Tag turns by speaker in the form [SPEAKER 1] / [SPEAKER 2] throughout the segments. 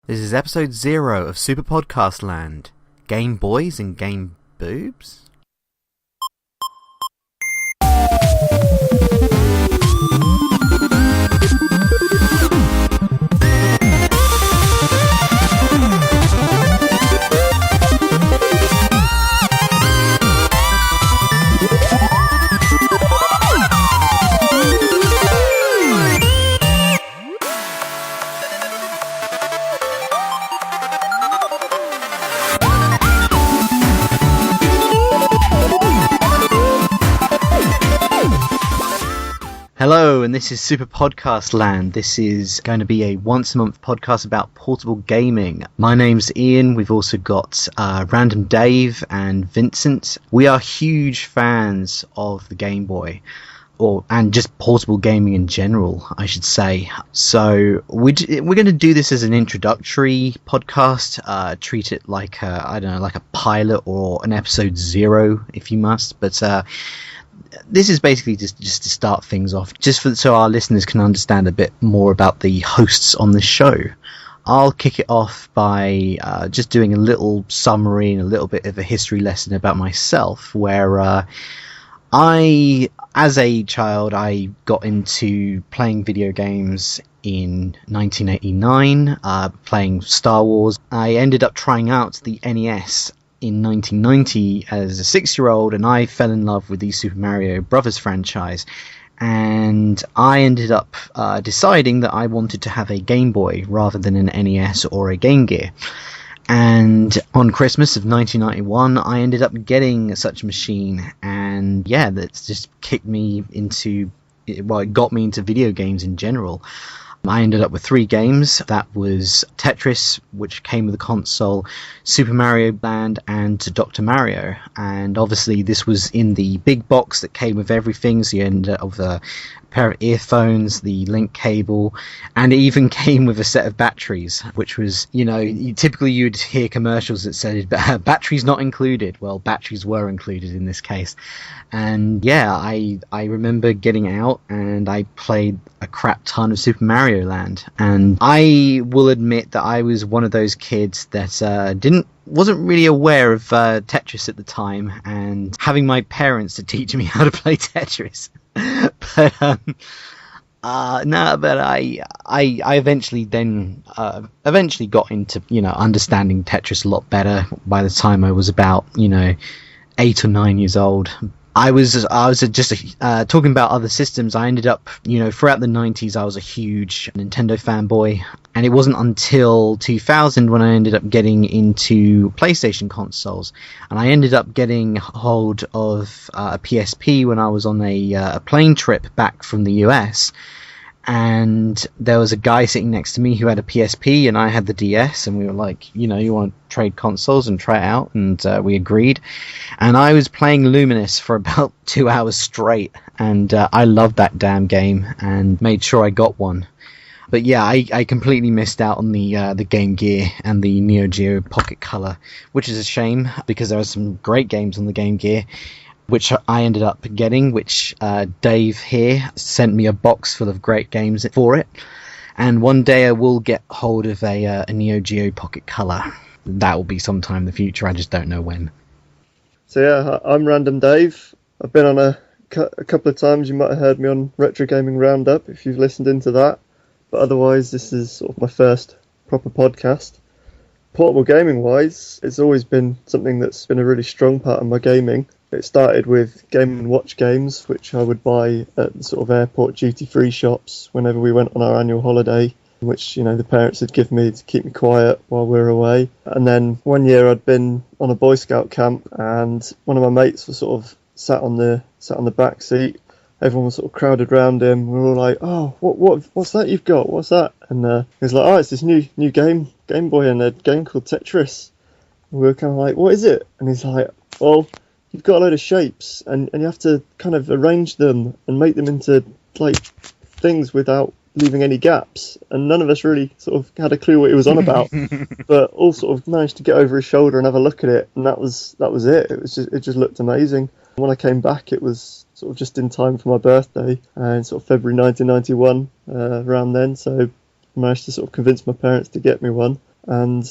[SPEAKER 1] This is episode 0 of Super Podcast Land. GameBoys and GameBoobs? Hello, and this is Super Podcast Land. This is going to be a once-a-month podcast about portable gaming. My name's Ian. We've also got Random Dave and Vincent. We are huge fans of the Game Boy, and just portable gaming in general, I should say. So we're going to do this as an introductory podcast. Treat it like like a pilot or an episode 0, if you must. But this is basically just to start things off, so our listeners can understand a bit more about the hosts on the show. I'll kick it off by just doing a little summary and a little bit of a history lesson about myself, where as a child, I got into playing video games in 1989, playing Star Wars. I ended up trying out the NES in 1990 as a 6-year-old, and I fell in love with the Super Mario Brothers franchise, and I ended up deciding that I wanted to have a Game Boy rather than an NES or a Game Gear. And on Christmas of 1991, I ended up getting such a machine, and yeah, that's just it got me into video games in general. I ended up with 3 games. That was Tetris, which came with the console, Super Mario Land, and Dr. Mario. And obviously this was in the big box that came with everything, so you ended up with a pair of earphones, the link cable, and it even came with a set of batteries, which was, typically you'd hear commercials that said batteries not included. Well, batteries were included in this case. And yeah, I remember getting out and I played a crap ton of Super Mario Land. And I will admit that I was one of those kids that wasn't really aware of Tetris at the time, and having my parents to teach me how to play Tetris. But I eventually got into understanding Tetris a lot better by the time I was about 8 or 9 years old. I was just talking about other systems. I ended up, throughout the 90s, I was a huge Nintendo fanboy, and it wasn't until 2000 when I ended up getting into PlayStation consoles, and I ended up getting hold of a PSP when I was on a plane trip back from the US. And there was a guy sitting next to me who had a PSP, and I had the DS, and we were like, you want to trade consoles and try it out? And we agreed. And I was playing Luminous for about 2 hours straight, and I loved that damn game and made sure I got one. But yeah, I completely missed out on the Game Gear and the Neo Geo Pocket Color, which is a shame because there were some great games on the Game Gear, which I ended up getting, which Dave here sent me a box full of great games for it. And one day I will get hold of a Neo Geo Pocket Color. That will be sometime in the future, I just don't know when.
[SPEAKER 2] So yeah, I'm Random Dave. I've been on a couple of times. You might have heard me on Retro Gaming Roundup if you've listened into that. But otherwise, this is sort of my first proper podcast. Portable gaming wise, it's always been something that's been a really strong part of my gaming. It started with Game & Watch games, which I would buy at the sort of airport duty-free shops whenever we went on our annual holiday, which, the parents would give me to keep me quiet while we were away. And then one year I'd been on a Boy Scout camp, and one of my mates was sort of sat on the back seat. Everyone was sort of crowded around him. We were all like, "Oh, what's that you've got? What's that?" And he was like, "Oh, it's this new Game Boy and a game called Tetris." And we were kind of like, "What is it?" And he's like, "Well, you've got a load of shapes, and you have to kind of arrange them and make them into like things without leaving any gaps." And none of us really sort of had a clue what he was on about, but all sort of managed to get over his shoulder and have a look at it, and that was it. It just looked amazing. When I came back, it was sort of just in time for my birthday, and sort of February 1991 around then. So I managed to sort of convince my parents to get me one. and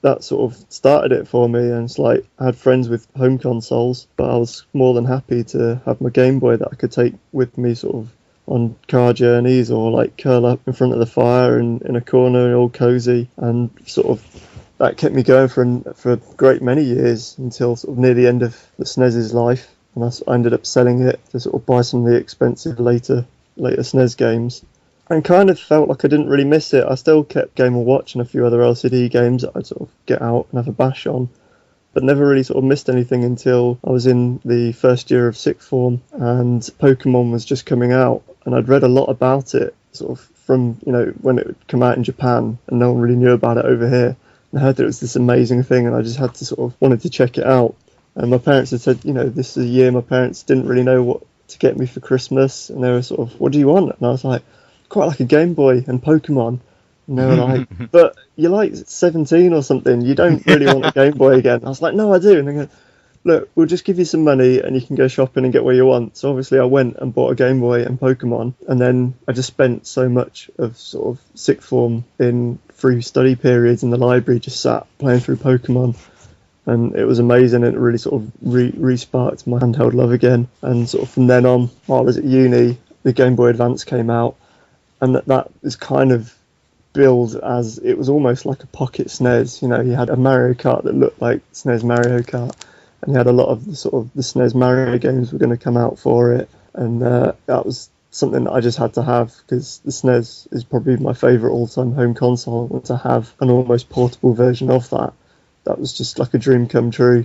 [SPEAKER 2] that sort of started it for me. And it's like I had friends with home consoles, but I was more than happy to have my Game Boy that I could take with me sort of on car journeys, or like curl up in front of the fire and in a corner all cozy, and sort of that kept me going for a great many years until sort of near the end of the SNES's life, and I ended up selling it to sort of buy some of the expensive later SNES games, and kind of felt like I didn't really miss it. I still kept Game & Watch and a few other LCD games that I'd sort of get out and have a bash on, but never really sort of missed anything until I was in the first year of sixth form and Pokemon was just coming out, and I'd read a lot about it sort of from, when it would come out in Japan, and no one really knew about it over here. And I heard that it was this amazing thing, and I just had to sort of wanted to check it out. And my parents had said, this is a year my parents didn't really know what to get me for Christmas, and they were sort of, what do you want? And I was like, quite like a Game Boy and Pokemon. And they were like, but you're like 17 or something, you don't really want a Game Boy again. I was like, no, I do. And they go, look, we'll just give you some money and you can go shopping and get what you want. So obviously I went and bought a Game Boy and Pokemon, and then I just spent so much of sort of sixth form in free study periods in the library just sat playing through Pokemon, and it was amazing, and it really sort of re-sparked my handheld love again. And sort of from then on, while I was at uni, the Game Boy Advance came out, and that is kind of billed as, it was almost like a pocket SNES. You had a Mario Kart that looked like SNES Mario Kart, and you had a lot of the sort of the SNES Mario games were going to come out for it, and that was something that I just had to have, because the SNES is probably my favourite all-time home console, and to have an almost portable version of that was just like a dream come true.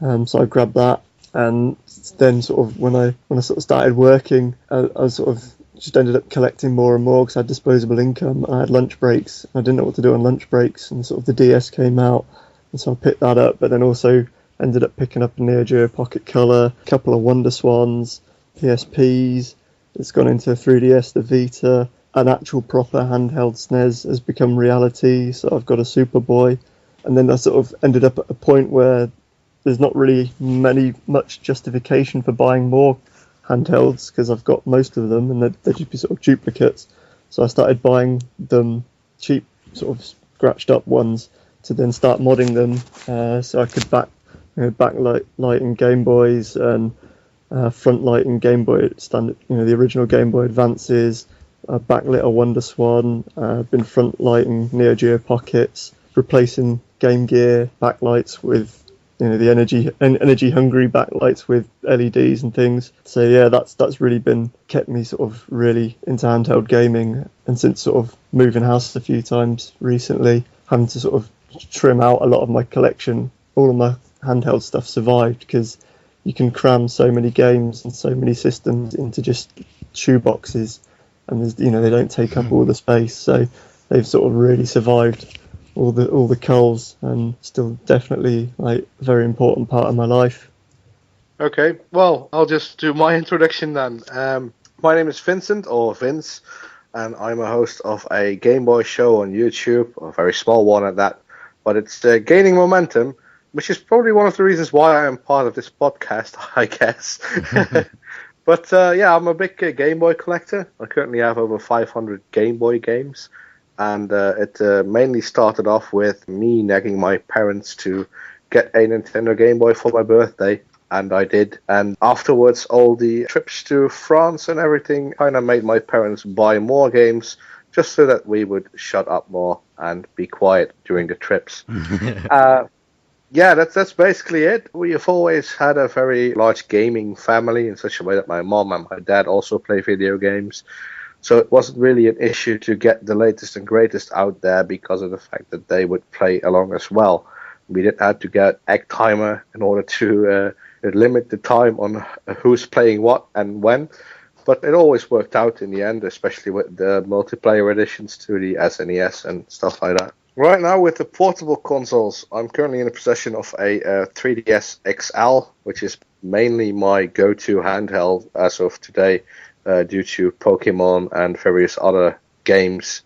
[SPEAKER 2] So I grabbed that, and then sort of when I sort of started working, I sort of just ended up collecting more and more because I had disposable income. I had lunch breaks, and I didn't know what to do on lunch breaks, and sort of the DS came out, and so I picked that up, but then also ended up picking up a Neo Geo Pocket Color, a couple of Wonder Swans, PSPs. It's gone into 3DS, the Vita. An actual proper handheld SNES has become reality, so I've got a Superboy. And then I sort of ended up at a point where there's not really much justification for buying more handhelds, because I've got most of them, and they'd just be sort of duplicates. So I started buying them cheap, sort of scratched up ones, to then start modding them, so I could backlighting Game Boys and front lighting Game Boy standard, the original Game Boy Advances. Backlit a Wonder Swan. Been front lighting Neo Geo Pockets, replacing Game Gear backlights with the energy hungry backlights with LEDs and things. So yeah, that's really kept me sort of really into handheld gaming. And since sort of moving house a few times recently, having to sort of trim out a lot of my collection, all of my handheld stuff survived, because you can cram so many games and so many systems into just shoe boxes, and there's, they don't take up all the space, so they've sort of really survived all the culls, and still definitely like a very important part of my life.
[SPEAKER 3] Okay, well, I'll just do my introduction then. My name is Vincent, or Vince, and I'm a host of a Game Boy show on YouTube, a very small one at that, but it's gaining momentum, which is probably one of the reasons why I am part of this podcast, I guess. But yeah, I'm a big Game Boy collector. I currently have over 500 Game Boy games, and it mainly started off with me nagging my parents to get a Nintendo Game Boy for my birthday, and I did. And afterwards, all the trips to France and everything kind of made my parents buy more games, just so that we would shut up more and be quiet during the trips. Yeah, that's basically it. We have always had a very large gaming family, in such a way that my mom and my dad also play video games. So it wasn't really an issue to get the latest and greatest out there, because of the fact that they would play along as well. We didn't have to get egg timer in order to limit the time on who's playing what and when. But it always worked out in the end, especially with the multiplayer additions to the SNES and stuff like that. Right now, with the portable consoles, I'm currently in the possession of a 3DS XL, which is mainly my go-to handheld as of today, due to Pokemon and various other games.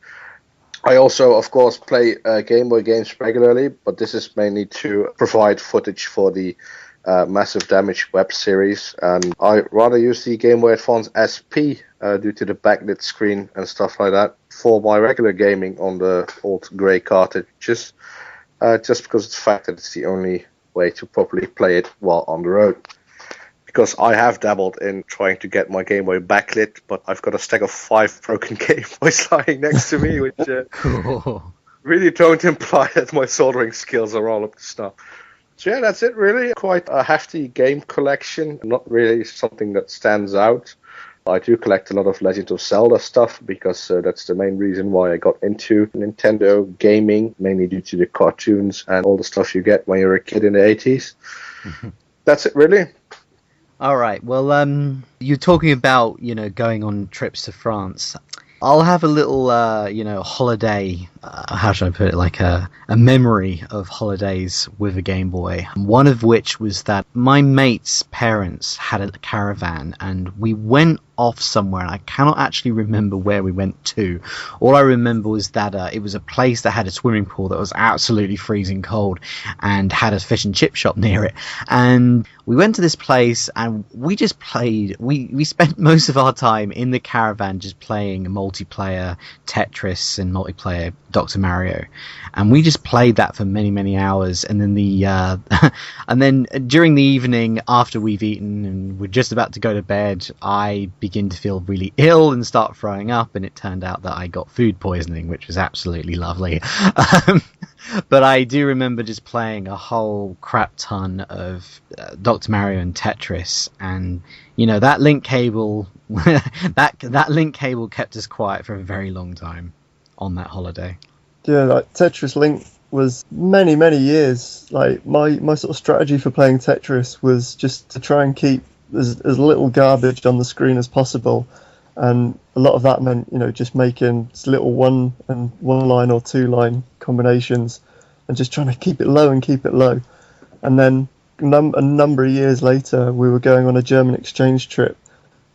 [SPEAKER 3] I also, of course, play Game Boy games regularly, but this is mainly to provide footage for the Massive Damage web series, and I rather use the Game Boy Advance SP due to the backlit screen and stuff like that for my regular gaming on the old grey cartridge, just because of the fact that it's the only way to properly play it while on the road. Because I have dabbled in trying to get my Game Boy backlit, but I've got a stack of 5 broken Game Boys lying next to me, which really don't imply that my soldering skills are all up to snuff. So yeah, that's it really. Quite a hefty game collection, not really something that stands out. I do collect a lot of Legend of Zelda stuff because that's the main reason why I got into Nintendo gaming, mainly due to the cartoons and all the stuff you get when you're a kid in the 80s. That's it really.
[SPEAKER 1] All right. Well, you're talking about, going on trips to France. I'll have a little, holiday, how should I put it, like a memory of holidays with a Game Boy. One of which was that my mate's parents had a caravan and we went off somewhere, and I cannot actually remember where we went to. All I remember was that it was a place that had a swimming pool that was absolutely freezing cold and had a fish and chip shop near it. And we went to this place and we just played. We spent most of our time in the caravan just playing multiplayer Tetris and multiplayer Dr. Mario, and we just played that for many, many hours. And then and then during the evening, after we've eaten and we're just about to go to bed, I begin to feel really ill and start throwing up, and it turned out that I got food poisoning, which was absolutely lovely. But I do remember just playing a whole crap ton of Dr. Mario and Tetris, and that link cable that link cable kept us quiet for a very long time on that holiday.
[SPEAKER 2] Yeah, like Tetris Link was many, many years. Like my sort of strategy for playing Tetris was just to try and keep as little garbage on the screen as possible, and a lot of that meant just making little one line or 2 line combinations and just trying to keep it low. And then a number of years later, we were going on a German exchange trip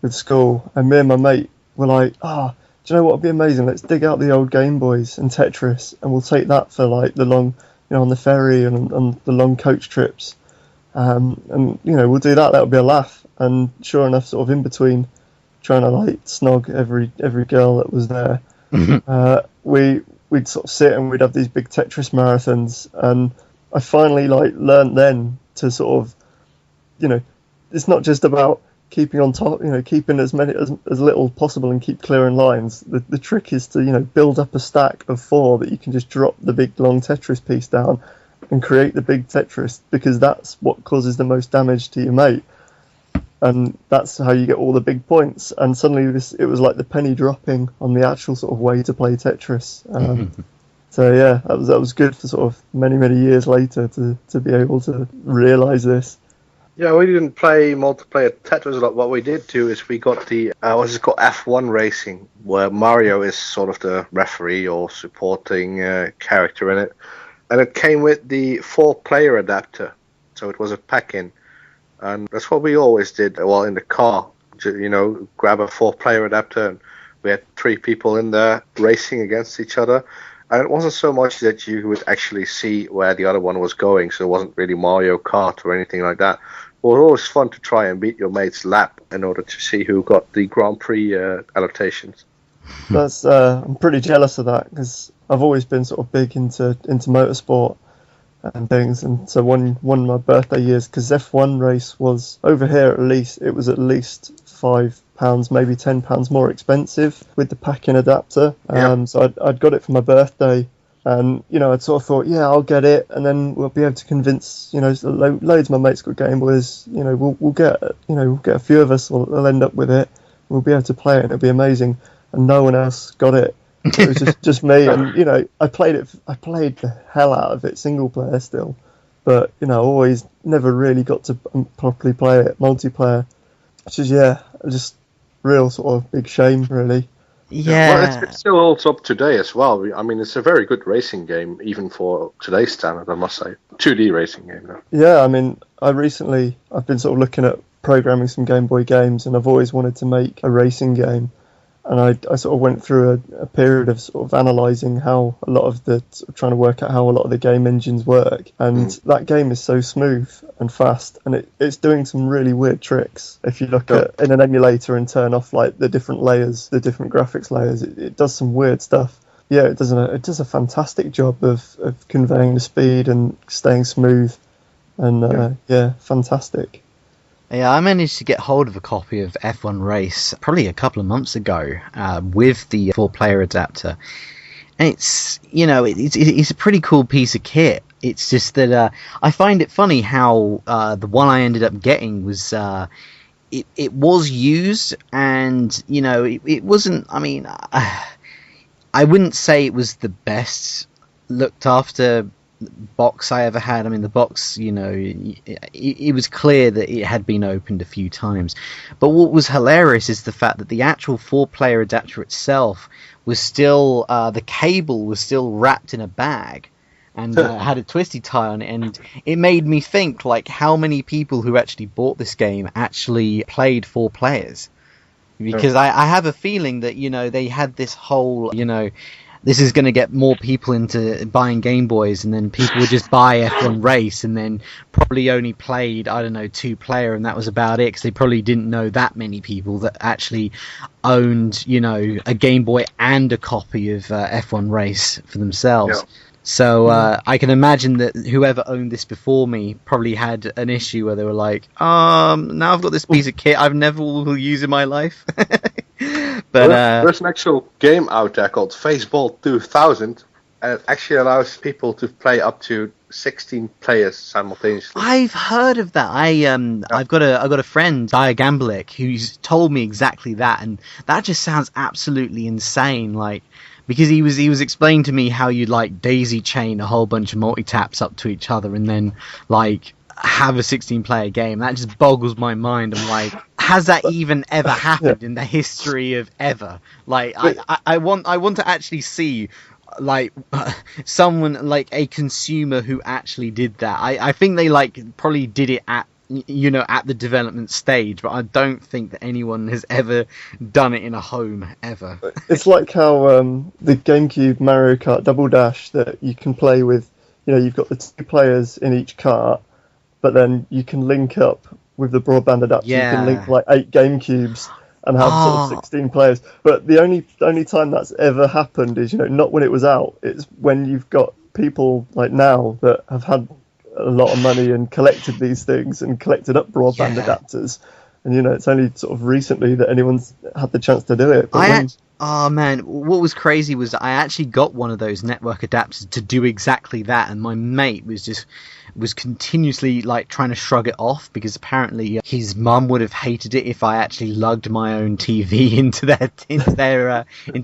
[SPEAKER 2] with school, and me and my mate were like, do you know what would be amazing? Let's dig out the old Game Boys and Tetris, and we'll take that for like the long, on the ferry and on the long coach trips. And we'll do that. That'll be a laugh. And sure enough, sort of in between trying to like snog every girl that was there, we'd sort of sit and we'd have these big Tetris marathons. And I finally like learned then to sort of, it's not just about keeping on top, keeping as little possible and keep clearing lines. The trick is to build up a stack of 4 that you can just drop the big long Tetris piece down and create the big Tetris, because that's what causes the most damage to your mate, and that's how you get all the big points. And suddenly it was like the penny dropping on the actual sort of way to play Tetris. So yeah, that was good for sort of many, many years later to be able to realise this.
[SPEAKER 3] Yeah, we didn't play multiplayer Tetris a lot. What we did do is we got the what's it called, F1 Racing, where Mario is sort of the referee or supporting character in it. And it came with the 4-player adapter, so it was a pack-in. And that's what we always did, well, in the car, grab a 4-player adapter, and we had 3 people in there racing against each other. And it wasn't so much that you would actually see where the other one was going, so it wasn't really Mario Kart or anything like that. It was always fun to try and beat your mate's lap in order to see who got the Grand Prix allocations.
[SPEAKER 2] That's I'm pretty jealous of that, because I've always been sort of big into motorsport and things. And so one of my birthday years, because F1 race was over here at least £5, maybe £10 more expensive with the pack-in adapter. So I'd got it for my birthday, and I'd sort of thought, yeah, I'll get it, and then we'll be able to convince loads of my mates got Game Boys. We'll get a few of us will end up with it. We'll be able to play it. It'll be amazing. And no one else got it. It was just me, and I played the hell out of it single player still, but always never really got to properly play it multiplayer, which is just real sort of big shame really.
[SPEAKER 1] Yeah,
[SPEAKER 3] well, it still holds up today as well. I mean, it's a very good racing game, even for today's standard, I must say. 2D racing game, though.
[SPEAKER 2] Yeah, I mean, I've been sort of looking at programming some Game Boy games, and I've always wanted to make a racing game. and I sort of went through a period of sort of analysing how a lot of the trying to work out how a lot of the game engines work, and that game is so smooth and fast, and it's doing some really weird tricks. If you look at in an emulator and turn off like the different layers, the different graphics layers, it does some weird stuff. Yeah, it does a fantastic job of conveying the speed and staying smooth, and fantastic.
[SPEAKER 1] Yeah, I managed to get hold of a copy of F1 Race probably a couple of months ago with the 4-player adapter. And it's a pretty cool piece of kit. It's just that I find it funny how the one I ended up getting was it was used, and it wasn't. I mean, I wouldn't say it was the best looked after box I ever had. I mean, the box, it was clear that it had been opened a few times. But what was hilarious is the fact that the actual 4-player adapter itself was still, the cable was still wrapped in a bag and had a twisty tie on it. And it made me think, like, how many people who actually bought this game actually played 4 players. Because I have a feeling that, they had this whole, this is going to get more people into buying GameBoys, and then people would just buy F1 Race and then probably only played, 2-player, and that was about it, because they probably didn't know that many people that actually owned, a Game Boy and a copy of F1 Race for themselves. Yeah. So I can imagine that whoever owned this before me probably had an issue where they were like, now I've got this piece of kit I've never will use in my life. But
[SPEAKER 3] there's an actual game out there called Faceball 2000, and it actually allows people to play up to 16 players simultaneously.
[SPEAKER 1] I've heard of that. I've got a friend, Dia Gamblik, who's told me exactly that, and that just sounds absolutely insane. Like, because he was explaining to me how you'd like daisy chain a whole bunch of multi-taps up to each other and then like have a 16-player game. That just boggles my mind. I'm like, has that even ever happened in the history of ever? Like, I want to actually see like someone, like a consumer who actually did that. I think they like probably did it at the development stage, but I don't think that anyone has ever done it in a home ever.
[SPEAKER 2] It's like how the GameCube Mario Kart Double Dash, that you can play with, you've got the 2 players in each kart, but then you can link up with the broadband adapter. Yeah. You can link like 8 GameCubes and have sort of 16 players. But the only time that's ever happened is, not when it was out. It's when you've got people like now that have had a lot of money and collected these things and collected up broadband adapters, and it's only sort of recently that anyone's had the chance to do it. But
[SPEAKER 1] oh man, what was crazy was I actually got one of those network adapters to do exactly that, and my mate was continuously like trying to shrug it off, because apparently his mum would have hated it if I actually lugged my own TV into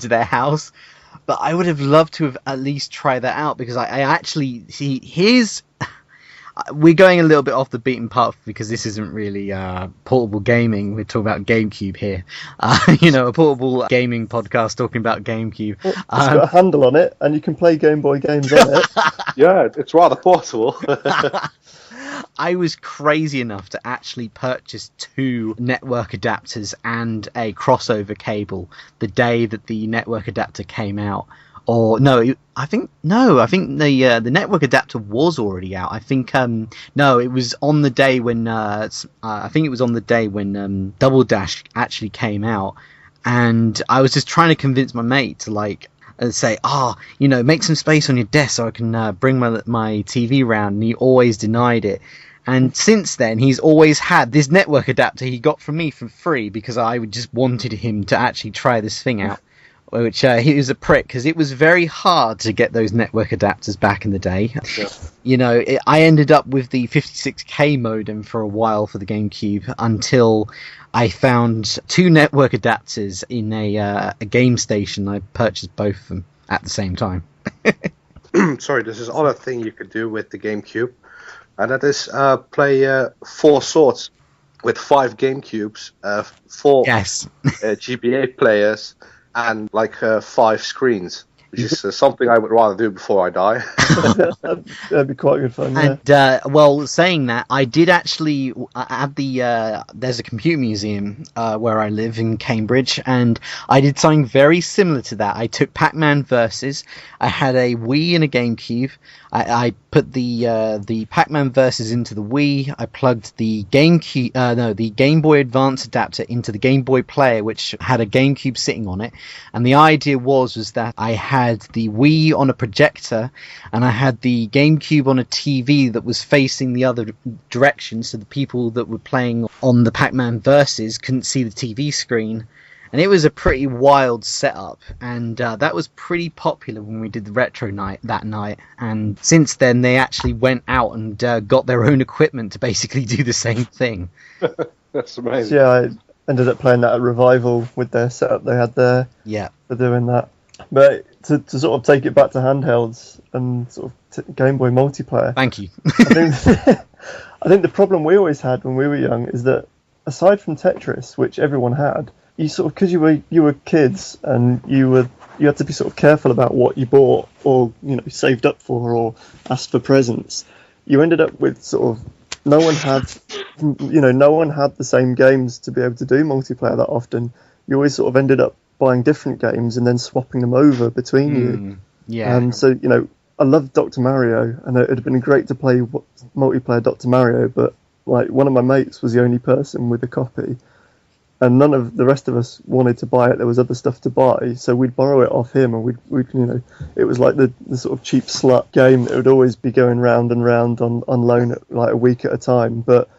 [SPEAKER 1] their house. But I would have loved to have at least tried that out, because I actually see we're going a little bit off the beaten path, because this isn't really portable gaming. We're talking about GameCube here. A portable gaming podcast talking about GameCube.
[SPEAKER 2] Well, it's got a handle on it, and you can play Game Boy games on it.
[SPEAKER 3] Yeah, it's rather portable.
[SPEAKER 1] I was crazy enough to actually purchase 2 network adapters and a crossover cable the day that the network adapter came out. Or I think the network adapter was already out. I think it was on the day when Double Dash actually came out, and I was just trying to convince my mate to like say, make some space on your desk so I can bring my TV round, and he always denied it. And since then, he's always had this network adapter he got from me for free, because I just wanted him to actually try this thing out. Which he was a prick, because it was very hard to get those network adapters back in the day. Yeah. I ended up with the 56k modem for a while for the GameCube, until I found 2 network adapters in a game station. I purchased both of them at the same time.
[SPEAKER 3] Sorry, there's this other thing you could do with the GameCube, and that is play 4 Swords with 5 GameCubes, 4
[SPEAKER 1] yes.
[SPEAKER 3] GBA players, and like 5 screens. which is something I would rather do before I die.
[SPEAKER 2] That'd be quite good fun. Yeah.
[SPEAKER 1] And well, saying that, I did actually at there's a computer museum where I live in Cambridge, and I did something very similar to that. I took Pac-Man Versus. I had a Wii and a GameCube. I put the Pac-Man Versus into the Wii. I plugged the the Game Boy Advance adapter into the Game Boy Player, which had a GameCube sitting on it. And the idea was that I had the Wii on a projector, and I had the GameCube on a TV that was facing the other direction, so the people that were playing on the Pac-Man Versus couldn't see the TV screen. And it was a pretty wild setup, and that was pretty popular when we did the retro night that night. And since then, they actually went out and got their own equipment to basically do the same thing.
[SPEAKER 3] That's amazing.
[SPEAKER 2] Yeah, I ended up playing that at Revival with their setup they had there.
[SPEAKER 1] Yeah,
[SPEAKER 2] for doing that. But to sort of take it back to handhelds and sort of Game Boy multiplayer.
[SPEAKER 1] Thank you.
[SPEAKER 2] I think the problem we always had when we were young is that aside from Tetris, which everyone had, you sort of, because you were kids and you had to be sort of careful about what you bought or saved up for or asked for presents. You ended up with sort of no one had the same games to be able to do multiplayer that often. You always sort of ended up buying different games and then swapping them over between you.
[SPEAKER 1] Yeah.
[SPEAKER 2] And so I loved Dr. Mario, and it would have been great to play multiplayer Dr. Mario, but like one of my mates was the only person with a copy. And none of the rest of us wanted to buy it. There was other stuff to buy, so we'd borrow it off him, and we'd it was like the sort of cheap slut game that would always be going round and round on loan at like a week at a time. But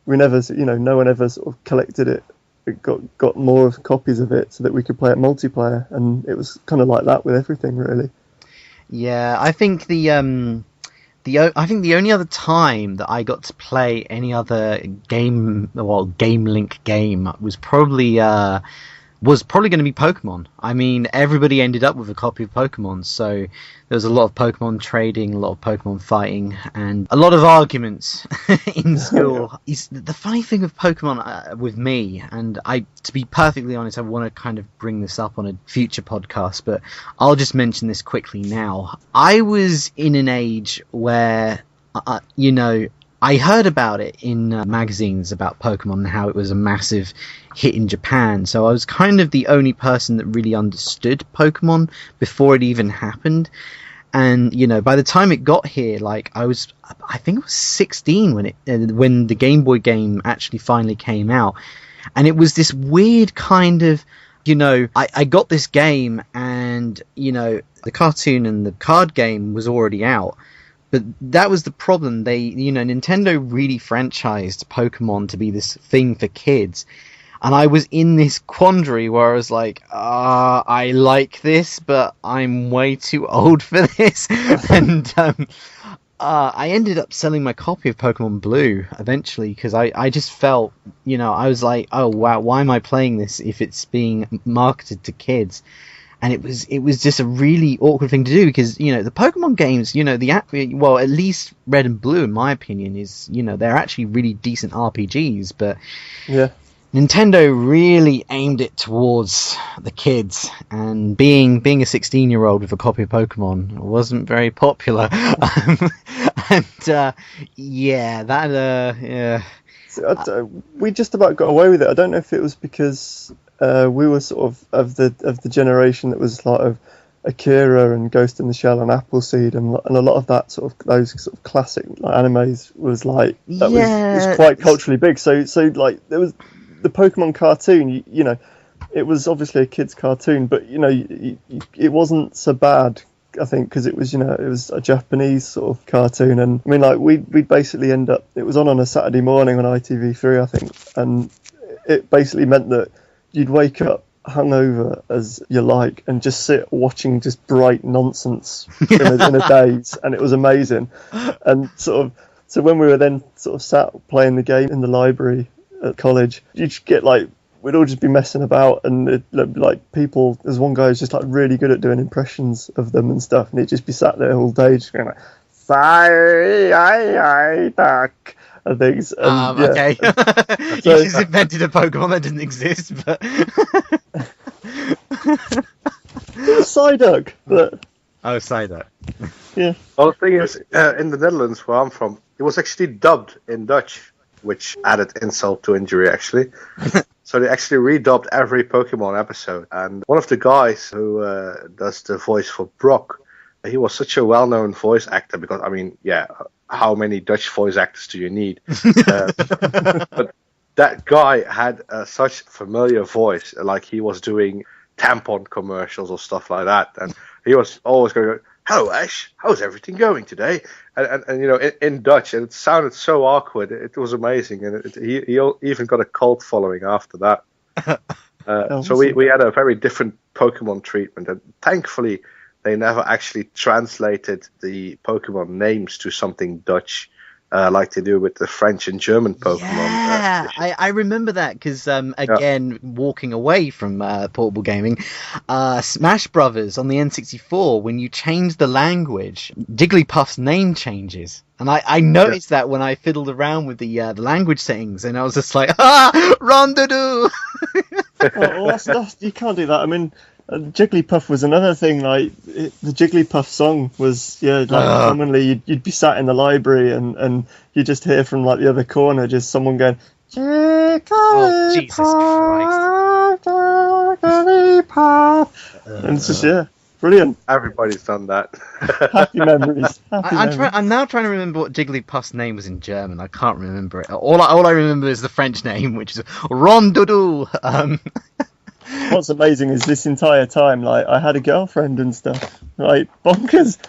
[SPEAKER 2] we never, no one ever sort of collected it. It got more copies of it so that we could play it multiplayer, and it was kind of like that with everything, really.
[SPEAKER 1] Yeah, I think the only other time that I got to play any other game, well, Game Link game was probably going to be Pokemon. I mean, everybody ended up with a copy of Pokemon, so there was a lot of Pokemon trading, a lot of Pokemon fighting, and a lot of arguments in school. The funny thing with Pokemon with me, and to be perfectly honest, I want to kind of bring this up on a future podcast, but I'll just mention this quickly now. I was in an age where, I heard about it in magazines about Pokemon and how it was a massive hit in Japan. So I was kind of the only person that really understood Pokemon before it even happened. And, by the time it got here, like I think I was 16 when the Game Boy game actually finally came out. And it was this weird kind of, I got this game and, the cartoon and the card game was already out. But that was the problem. Nintendo really franchised Pokemon to be this thing for kids. And I was in this quandary where I was like, I like this, but I'm way too old for this. And I ended up selling my copy of Pokemon Blue eventually because I just felt, I was like, oh, wow, why am I playing this if it's being marketed to kids? And it was just a really awkward thing to do because, the Pokemon games, at least Red and Blue, in my opinion, is, they're actually really decent RPGs. But
[SPEAKER 2] yeah,
[SPEAKER 1] Nintendo really aimed it towards the kids. And being a 16-year-old with a copy of Pokemon wasn't very popular.
[SPEAKER 2] We just about got away with it. I don't know if it was because we were sort of the generation that was sort of Akira and Ghost in the Shell and Appleseed and a lot of that those sort of classic animes was like that was quite culturally big. So like there was the Pokemon cartoon. It was obviously a kid's cartoon, but it wasn't so bad. I think because it was it was a Japanese sort of cartoon, and I mean like we basically end up. It was on a Saturday morning on ITV3, I think, and it basically meant that you'd wake up hungover as you like and just sit watching just bright nonsense in a daze, and it was amazing. And so when we were then sort of sat playing the game in the library at college, you'd just get like we'd all just be messing about, and like people. There's one guy who's just like really good at doing impressions of them and stuff, and he'd just be sat there all day just going like, "Sorry, I duck." And things. And,
[SPEAKER 1] okay. You just invented a Pokemon that didn't exist, but
[SPEAKER 2] It was Psyduck, but
[SPEAKER 1] Oh, Psyduck.
[SPEAKER 2] yeah.
[SPEAKER 3] Well, the thing is, in the Netherlands, where I'm from, it was actually dubbed in Dutch, which added insult to injury, actually. So they actually redubbed every Pokemon episode. And one of the guys who does the voice for Brock, he was such a well-known voice actor because, I mean, yeah, how many Dutch voice actors do you need? But that guy had such familiar voice, like he was doing tampon commercials or stuff like that. And he was always going, "Hello, Ash, how's everything going today?" And you know, in Dutch, and it sounded so awkward. It was amazing, and he even got a cult following after that. So we had a very different Pokemon treatment, and thankfully they never actually translated the Pokemon names to something Dutch, like they do with the French and German Pokemon.
[SPEAKER 1] Yeah, I remember that because, again, walking away from portable gaming, Smash Brothers on the N64, when you change the language, Jigglypuff's name changes. And I noticed that when I fiddled around with the language settings, and I was just like, Rondoodoo!
[SPEAKER 2] You can't do that. I mean, Jigglypuff was another thing. Like the Jigglypuff song was, commonly you'd be sat in the library and you just hear from like the other corner just someone going, Jigglypuff,
[SPEAKER 1] Oh, Jesus Christ!
[SPEAKER 2] And it's just brilliant.
[SPEAKER 3] Everybody's done that.
[SPEAKER 2] Happy memories.
[SPEAKER 1] I'm now trying to remember what Jigglypuff's name was in German. I can't remember it. All I remember is the French name, which is Rondoodoo.
[SPEAKER 2] What's amazing is this entire time, like, I had a girlfriend and stuff. Like, bonkers.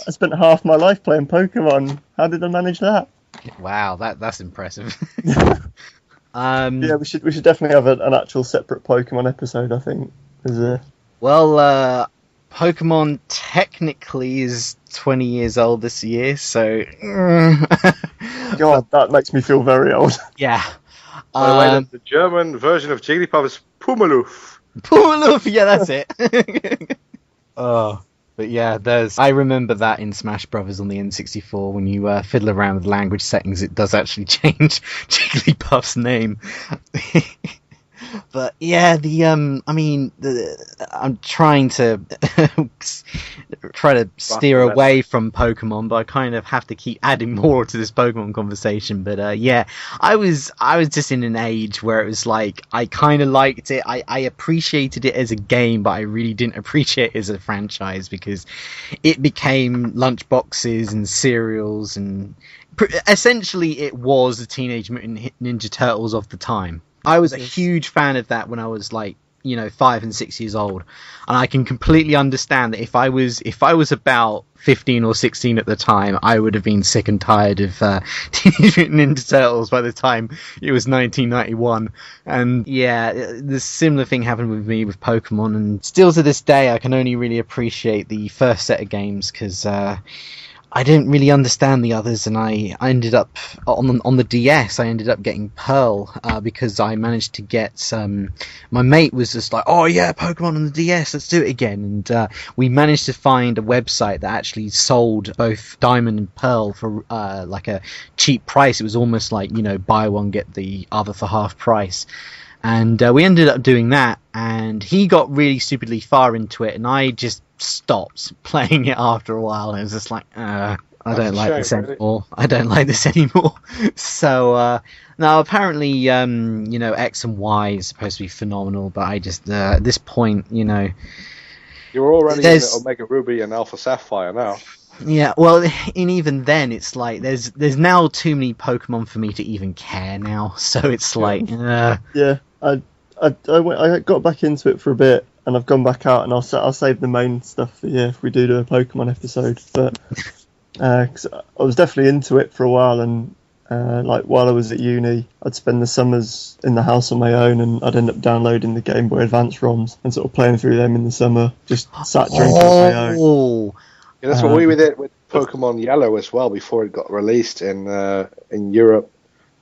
[SPEAKER 2] I spent half my life playing Pokemon. How did I manage that?
[SPEAKER 1] Wow, that's impressive.
[SPEAKER 2] Yeah, we should definitely have an actual separate Pokemon episode, I think.
[SPEAKER 1] Well, Pokemon technically is 20 years old this year, so...
[SPEAKER 2] God, that makes me feel very old.
[SPEAKER 1] Yeah.
[SPEAKER 3] By the way, the German version of Jigglypuff is Pummeluff.
[SPEAKER 1] Pummeluff, yeah, that's it. But yeah, I remember that in Smash Brothers on the N64, when you fiddle around with language settings, it does actually change Jigglypuff's name. But yeah, I'm trying to steer away from Pokemon, but I kind of have to keep adding more to this Pokemon conversation. But yeah, I was just in an age where it was like I kind of liked it. I appreciated it as a game, but I really didn't appreciate it as a franchise because it became lunchboxes and cereals, and essentially it was the Teenage Mutant Ninja Turtles of the time. I was a huge fan of that when I was 5 and 6 years old, and I can completely understand that if I was about 15 or 16 at the time, I would have been sick and tired of Teenage Mutant Ninja Turtles by the time it was 1991. And yeah, the similar thing happened with me with Pokemon, and still to this day I can only really appreciate the first set of games because I didn't really understand the others, and I ended up on the DS. I ended up getting Pearl because I managed to get my mate was just like, "Oh yeah, Pokemon on the DS, let's do it again." And we managed to find a website that actually sold both Diamond and Pearl for like a cheap price. It was almost like buy one get the other for half price. And we ended up doing that, and he got really stupidly far into it, and I just stopped playing it after a while, and it was just like, I don't like this anymore. I don't like this anymore. So, now apparently, X and Y is supposed to be phenomenal, but I just, at this point,
[SPEAKER 3] You're already in Omega Ruby and Alpha Sapphire now.
[SPEAKER 1] Yeah, well, and even then, it's like there's now too many Pokemon for me to even care now. So it's like,
[SPEAKER 2] yeah, I got back into it for a bit, and I've gone back out, and I'll save the main stuff for if we do a Pokemon episode. But 'cause I was definitely into it for a while, and while I was at uni, I'd spend the summers in the house on my own, and I'd end up downloading the Game Boy Advance ROMs and sort of playing through them in the summer, just sat drinking on my own.
[SPEAKER 3] Yeah, that's what we did with Pokemon Yellow as well. Before it got released in Europe,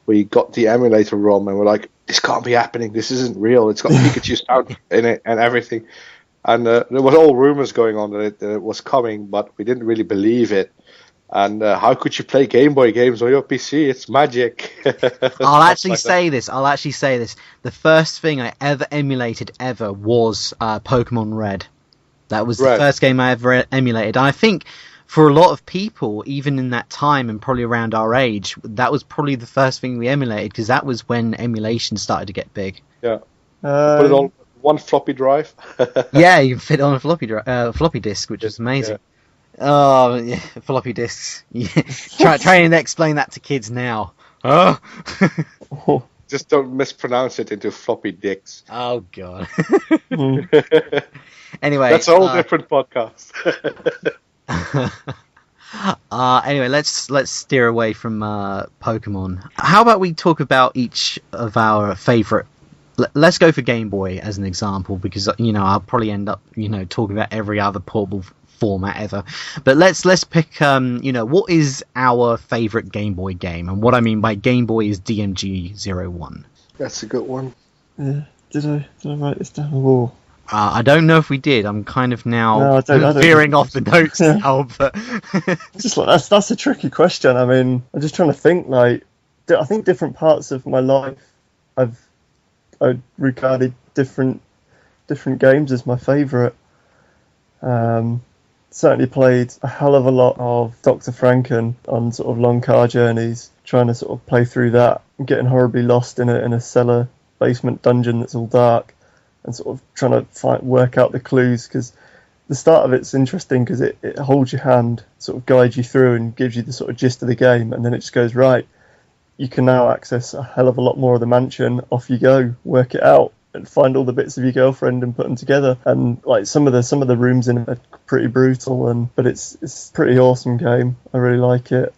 [SPEAKER 3] we got the emulator ROM and we're like, "This can't be happening. This isn't real. It's got Pikachu's sound in it and everything." And there was all rumors going on that it was coming, but we didn't really believe it. And how could you play Game Boy games on your PC? It's magic.
[SPEAKER 1] I'll actually say this. The first thing I ever emulated was Pokemon Red. That was the first game I ever emulated. And I think for a lot of people, even in that time and probably around our age, that was probably the first thing we emulated, because that was when emulation started to get big.
[SPEAKER 3] Yeah. Put it on one floppy drive.
[SPEAKER 1] Yeah, you can fit it on a floppy disk, which is amazing. Yeah. Oh, yeah, floppy disks. Yeah. Try and explain that to kids now. Oh.
[SPEAKER 3] Just don't mispronounce it into floppy dicks.
[SPEAKER 1] Oh, God. Anyway.
[SPEAKER 3] That's a whole different podcast.
[SPEAKER 1] Anyway, let's steer away from Pokemon. How about we talk about each of our favourite... Let's go for Game Boy as an example, because I'll probably end up talking about every other portable format ever. But let's pick what is our favourite Game Boy game, and what I mean by Game Boy is DMG-01.
[SPEAKER 3] That's a good one.
[SPEAKER 2] Yeah. Did I write this down? Or...
[SPEAKER 1] I don't know if we did. I'm kind of now veering off the notes now, but
[SPEAKER 2] just like that's a tricky question. I mean, I'm just trying to think. Like, I think different parts of my life, I regarded different games as my favourite. Certainly played a hell of a lot of Dr. Franken on sort of long car journeys, trying to sort of play through that and getting horribly lost in a cellar basement dungeon that's all dark, and sort of trying to work out the clues, because the start of it's interesting because it holds your hand, sort of guides you through and gives you the sort of gist of the game, and then it just goes, right, you can now access a hell of a lot more of the mansion, off you go, work it out, and find all the bits of your girlfriend and put them together. And like some of the rooms in it are pretty brutal, but it's a pretty awesome game. I really like it.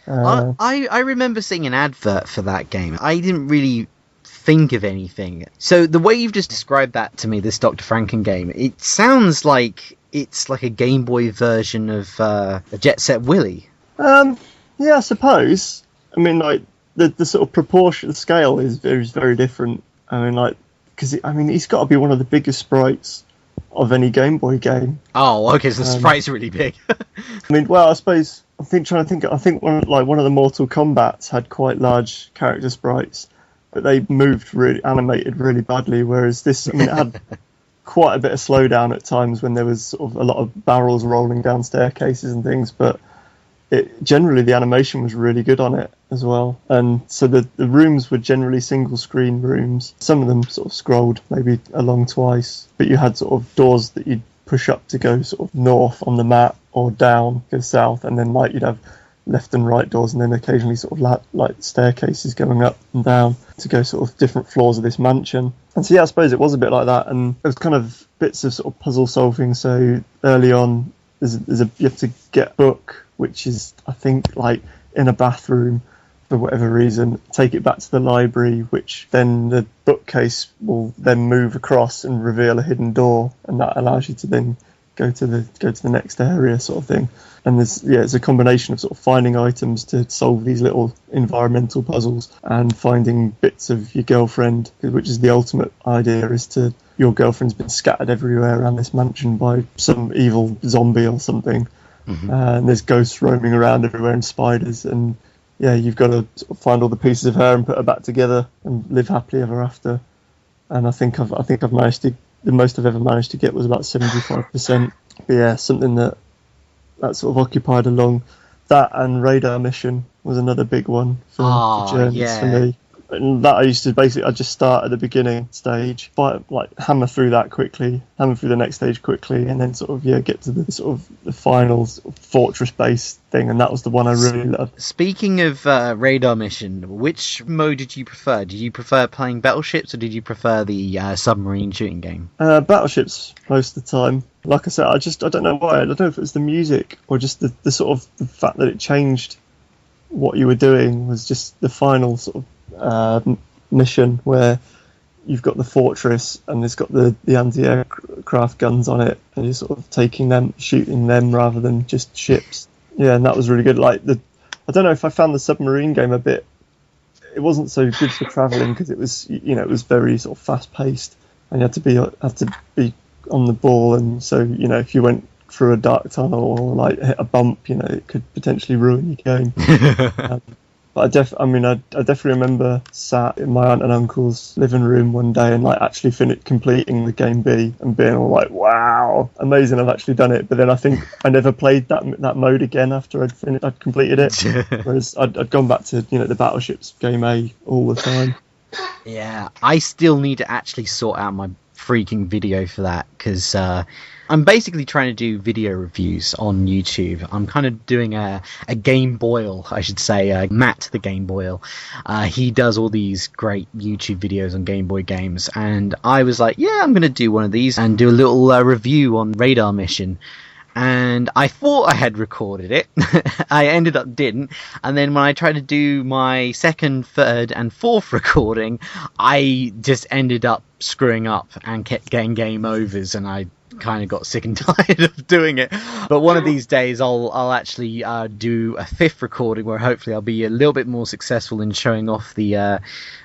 [SPEAKER 1] I remember seeing an advert for that game. I didn't really think of anything. So the way you've just described that to me, this Dr. Franken game, it sounds like it's like a Game Boy version of a Jet Set Willy.
[SPEAKER 2] Yeah, I suppose. I mean, like the sort of proportion, the scale is very different. I mean, like, because he's got to be one of the biggest sprites of any Game Boy game.
[SPEAKER 1] Oh, okay, so the sprite's really big.
[SPEAKER 2] I mean, well, I suppose I think one of the Mortal Kombats had quite large character sprites, but they moved animated really badly. Whereas this, it had quite a bit of slowdown at times when there was sort of a lot of barrels rolling down staircases and things, but generally the animation was really good on it as well. And so the rooms were generally single screen rooms. Some of them sort of scrolled maybe along twice, but you had sort of doors that you'd push up to go sort of north on the map, or down, go south, and then like you'd have left and right doors, and then occasionally sort of like staircases going up and down to go sort of different floors of this mansion. And so yeah, I suppose it was a bit like that, and it was kind of bits of sort of puzzle solving. So early on, you have to get a book, which is, I think, like in a bathroom for whatever reason, take it back to the library, which then the bookcase will then move across and reveal a hidden door, and that allows you to then go to the next area, sort of thing. And it's a combination of sort of finding items to solve these little environmental puzzles and finding bits of your girlfriend, which is the ultimate idea, is to your girlfriend's been scattered everywhere around this mansion by some evil zombie or something. Mm-hmm. And there's ghosts roaming around everywhere and spiders, and yeah, you've got to sort of find all the pieces of her and put her back together and live happily ever after. And I think I've managed to, the most I've ever managed to get was about 75%. But yeah, something that sort of occupied along that, and Radar Mission was another big one for journeys for me. And that I just start at the beginning stage, hammer through that quickly, hammer through the next stage quickly, and then sort of get to the sort of the final sort of fortress-based thing, and that was the one I really loved.
[SPEAKER 1] Speaking of Radar Mission, which mode did you prefer? Did you prefer playing battleships, or did you prefer the submarine shooting game?
[SPEAKER 2] Battleships most of the time. Like I said, I don't know why. I don't know if it was the music or just the sort of the fact that it changed what you were doing. Was just the final sort of mission where you've got the fortress and it's got the anti-aircraft guns on it, and you're sort of shooting them rather than just ships. Yeah, and that was really good. I don't know if I found the submarine game it wasn't so good for travelling, because it was very sort of fast paced, and you had to be on the ball, and so if you went through a dark tunnel or hit a bump, it could potentially ruin your game. But I definitely remember sat in my aunt and uncle's living room one day and like actually completing the Game B and being all like, "Wow, amazing! I've actually done it." But then I think I never played that mode again after I'd completed it. Whereas I'd gone back to the Battleships Game A all the time.
[SPEAKER 1] Yeah, I still need to actually sort out my freaking video for that, because I'm basically trying to do video reviews on YouTube. I'm kind of doing a Game Boyle, I should say, Matt the Game Boyle. He does all these great YouTube videos on Game Boy games, and I was like, yeah, I'm going to do one of these and do a little review on Radar Mission. And I thought I had recorded it. I ended up didn't. And then when I tried to do my second, third, and fourth recording, I just ended up screwing up and kept getting game overs, and I kind of got sick and tired of doing it. But one of these days I'll actually do a fifth recording where hopefully I'll be a little bit more successful in showing off the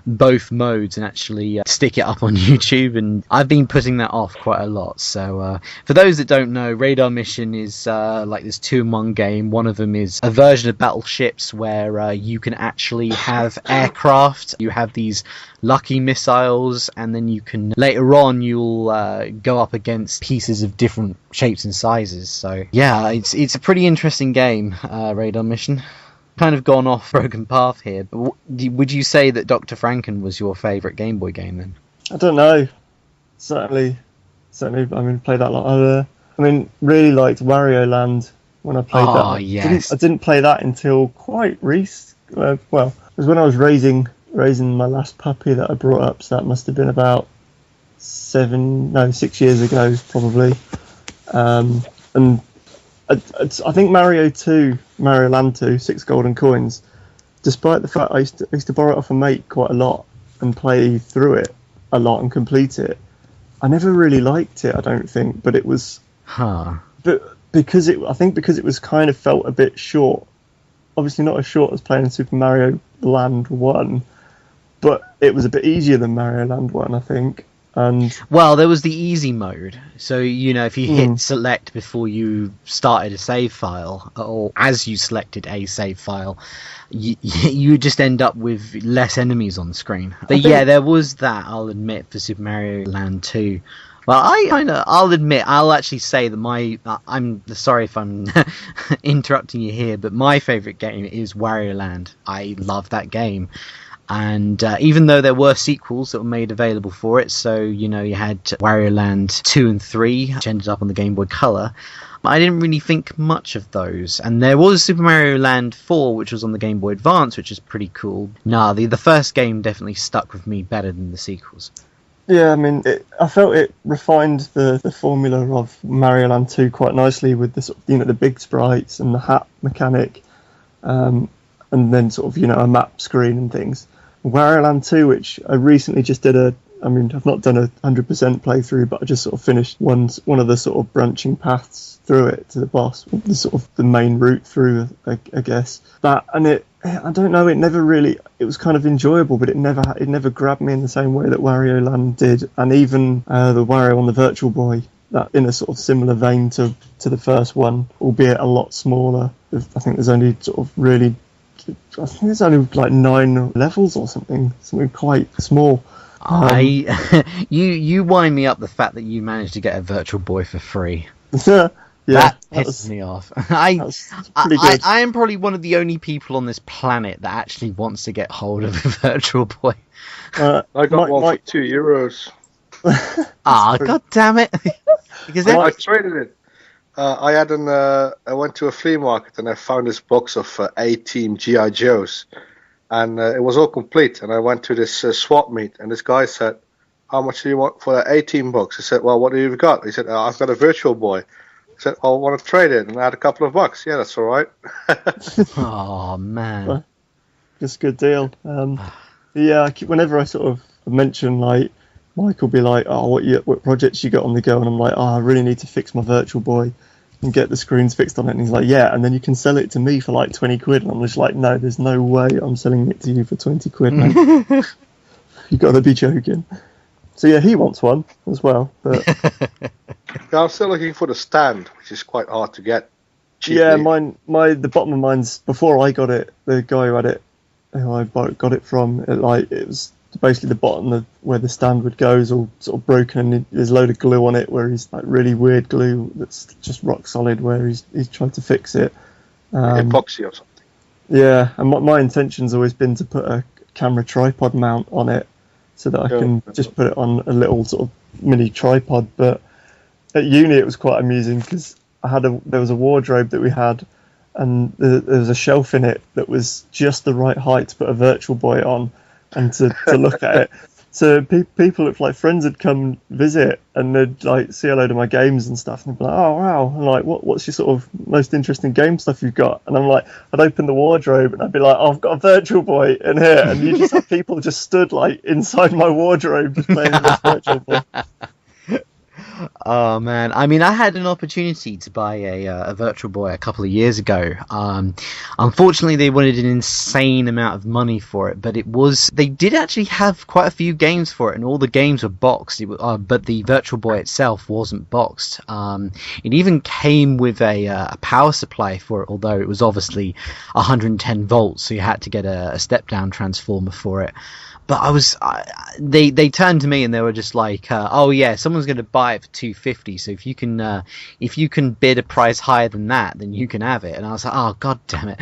[SPEAKER 1] both modes and actually stick it up on YouTube. And I've been putting that off quite a lot. So for those that don't know, Radar Mission is like this 2-in-1 game. One of them is a version of Battleships where you can actually have aircraft. You have these lucky missiles, and then you can later on you'll go up against pieces of different shapes and sizes. So yeah, it's a pretty interesting game, Radar Mission. Kind of gone off broken path here, but would you say that Dr. Franken was your favourite Game Boy game then?
[SPEAKER 2] I don't know. Certainly. I mean, played that a lot. Really liked Wario Land when I played that.
[SPEAKER 1] Oh yes.
[SPEAKER 2] I didn't play that until quite recent. Well, it was when I was raising my last puppy that I brought up, so that must have been about 6 years ago, probably. And I think Mario Land 2, 6 golden coins, despite the fact I used to borrow it off a mate quite a lot and play through it a lot and complete it, I never really liked it, I don't think, but it was... But because it was kind of felt a bit short, obviously not as short as playing Super Mario Land 1, but it was a bit easier than Mario Land 1, I think. And
[SPEAKER 1] well, there was the easy mode. So, if you hit select before you started a save file, or as you selected a save file, you just end up with less enemies on the screen. But there was that, I'll admit, for Super Mario Land 2. Well, I'll actually say that I'm sorry if I'm interrupting you here, but my favourite game is Wario Land. I love that game. And even though there were sequels that were made available for it, so you had Wario Land 2 and 3, which ended up on the Game Boy Color, I didn't really think much of those. And there was Super Mario Land 4, which was on the Game Boy Advance, which is pretty cool. The first game definitely stuck with me better than the sequels.
[SPEAKER 2] Yeah, I felt it refined the formula of Mario Land 2 quite nicely with the the big sprites and the hat mechanic, and then a map screen and things. Wario Land 2, which I recently just did I've not done a 100% playthrough, but I just finished one of the branching paths through it to the boss, the main route through, I guess. That, and I don't know, it was kind of enjoyable, but it never grabbed me in the same way that Wario Land did, and even the Wario on the Virtual Boy, that in a similar vein to the first one, albeit a lot smaller. I think there's only like 9 levels or something quite small.
[SPEAKER 1] You wind me up the fact that you managed to get a Virtual Boy for free.
[SPEAKER 2] Yeah,
[SPEAKER 1] that pisses me off. I am probably one of the only people on this planet that actually wants to get hold of a Virtual Boy.
[SPEAKER 3] I got one for €2.
[SPEAKER 1] God damn it! Because
[SPEAKER 3] I traded it. I went to a flea market and I found this box of A-Team G.I. Joes, and it was all complete. And I went to this swap meet, and this guy said, "How much do you want for that A-Team box?" I said, "Well, what do you got?" He said, "I've got a Virtual Boy." I said, "I want to trade it," and I had a couple of bucks. Yeah, that's all right.
[SPEAKER 1] Oh man,
[SPEAKER 2] just a good deal. Yeah, whenever I mention, like, Mike will be like, "Oh, what projects you got on the go?" And I'm like, "Oh, I really need to fix my Virtual Boy and get the screens fixed on it." And he's like, "Yeah, and then you can sell it to me for like 20 quid." And I'm just like, "No, there's no way I'm selling it to you for 20 quid, man. You gotta be joking." So yeah, he wants one as well. But
[SPEAKER 3] yeah, I'm still looking for the stand, which is quite hard to get cheaply.
[SPEAKER 2] Yeah, the bottom of mine's, before I got it, the guy who had it who I got it from. It was basically the bottom of where the stand would go is all sort of broken, and there's a load of glue on it where he's like really weird glue that's just rock solid where he's tried to fix it.
[SPEAKER 3] Epoxy or something.
[SPEAKER 2] Yeah, and my intention's always been to put a camera tripod mount on it so that I can just put it on a little sort of mini tripod. But at uni it was quite amusing because there was a wardrobe that we had, and there was a shelf in it that was just the right height to put a Virtual Boy on and to look at it. So people, if like friends had come visit and they'd like see a load of my games and stuff, and they'd be like, "Oh wow!" And like, what's your sort of most interesting game stuff you've got? And I'm like, I'd open the wardrobe and I'd be like, "Oh, I've got a Virtual Boy in here," and you just have people just stood like inside my wardrobe just playing with this Virtual Boy.
[SPEAKER 1] Oh man, I mean, I had an opportunity to buy a Virtual Boy a couple of years ago. Unfortunately, they wanted an insane amount of money for it, but they did actually have quite a few games for it, and all the games were boxed. But the Virtual Boy itself wasn't boxed. It even came with a power supply for it, although it was obviously 110 volts, so you had to get a step-down transformer for it. But they turned to me and they were just like, "Oh yeah, someone's going to buy it for $250. So if you can bid a price higher than that, then you can have it." And I was like, "Oh god damn it!"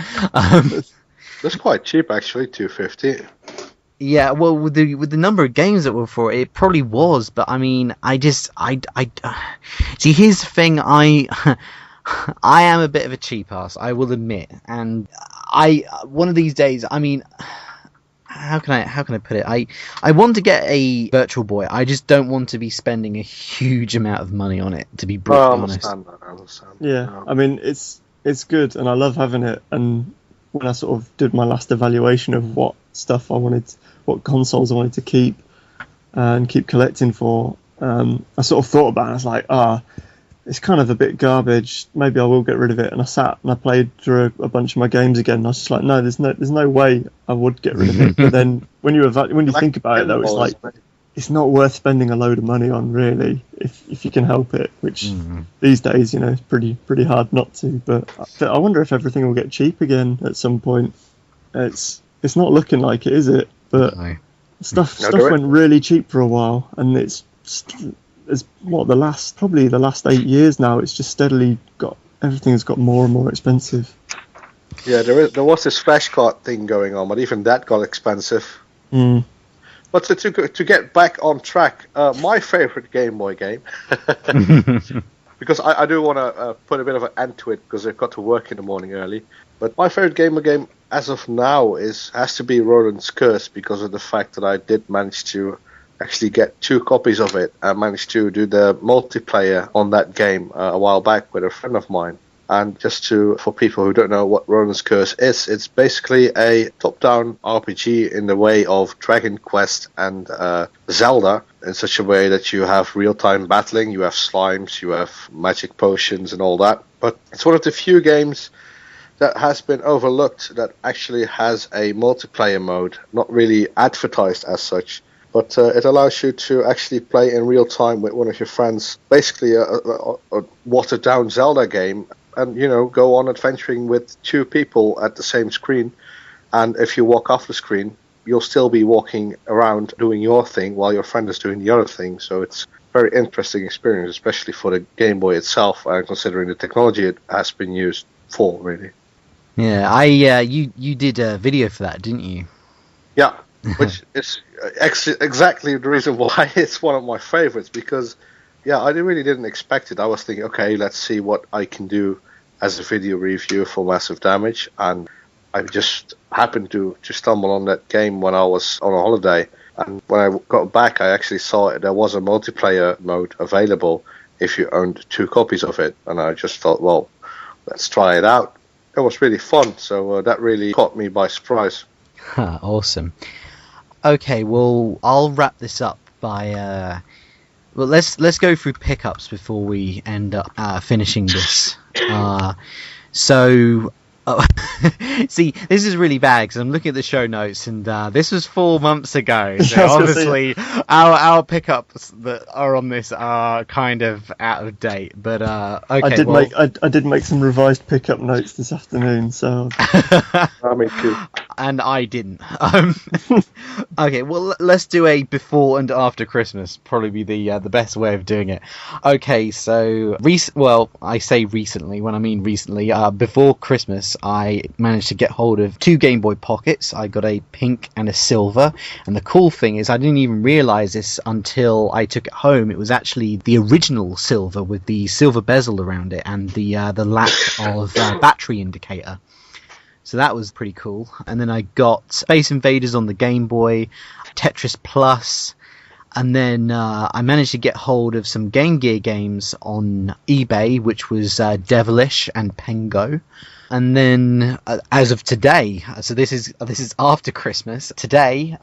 [SPEAKER 3] That's quite cheap actually, $250.
[SPEAKER 1] Yeah, well, with the number of games that were for it, it probably was. But I mean, I see. Here's the thing, I am a bit of a cheap ass, I will admit, and one of these days, I mean. How can I put it? I want to get a Virtual Boy. I just don't want to be spending a huge amount of money on it, to be brutally honest.
[SPEAKER 3] I understand.
[SPEAKER 2] Yeah, I mean it's good, and I love having it. And when I sort of did my last evaluation of what consoles I wanted to keep and keep collecting for, I sort of thought about it. I was like, it's kind of a bit garbage. Maybe I will get rid of it. And I sat and I played through a bunch of my games again. And I was just like, no, there's no way I would get rid of it. But then when you think about it, though, it's like it's not worth spending a load of money on, really, if you can help it. Which these days, it's pretty hard not to. But I wonder if everything will get cheap again at some point. It's not looking like it, is it? But stuff went really cheap for a while, and it's the last 8 years now, it's just steadily everything's got more and more expensive.
[SPEAKER 3] Yeah, there was this flashcard thing going on, but even that got expensive. But to get back on track, my favorite Game Boy game, because I do want to put a bit of an end to it because I've got to work in the morning early. But my favorite Game Boy game as of now has to be Roland's Curse, because of the fact that I did manage to actually get 2 copies of it. I managed to do the multiplayer on that game a while back with a friend of mine. And just for people who don't know what Roland's Curse is, it's basically a top-down RPG in the way of Dragon Quest and Zelda, in such a way that you have real-time battling, you have slimes, you have magic potions and all that. But it's one of the few games that has been overlooked that actually has a multiplayer mode, not really advertised as such. But it allows you to actually play in real time with one of your friends, basically a watered-down Zelda game, and go on adventuring with 2 people at the same screen. And if you walk off the screen, you'll still be walking around doing your thing while your friend is doing the other thing. So it's a very interesting experience, especially for the Game Boy itself, and considering the technology it has been used for, really.
[SPEAKER 1] Yeah, you did a video for that, didn't you?
[SPEAKER 3] Yeah. Which is exactly the reason why it's one of my favorites, because, I really didn't expect it. I was thinking, okay, let's see what I can do as a video review for Massive Damage, and I just happened to stumble on that game when I was on a holiday, and when I got back, I actually saw there was a multiplayer mode available if you owned 2 copies of it, and I just thought, well, let's try it out. It was really fun, so that really caught me by surprise.
[SPEAKER 1] Awesome. Okay, well, I'll wrap this up by let's go through pickups before we end up finishing this. See, this is really bad because I'm looking at the show notes, and this was 4 months ago. So obviously, our pickups that are on this are kind of out of date. But okay,
[SPEAKER 2] I did make some revised pickup notes this afternoon. So
[SPEAKER 3] me too.
[SPEAKER 1] and I didn't. Okay, well, let's do a before and after Christmas. Probably be the best way of doing it. Okay, so I say recently. When I mean recently, before Christmas, I managed to get hold of 2 Game Boy Pockets. I got a pink and a silver. And the cool thing is, I didn't even realise this until I took it home. It was actually the original silver with the silver bezel around it and the lack of battery indicator. So that was pretty cool. And then I got Space Invaders on the Game Boy, Tetris Plus, and then I managed to get hold of some Game Gear games on eBay, which was Devilish and Pengo. And then as of today, so this is after Christmas, today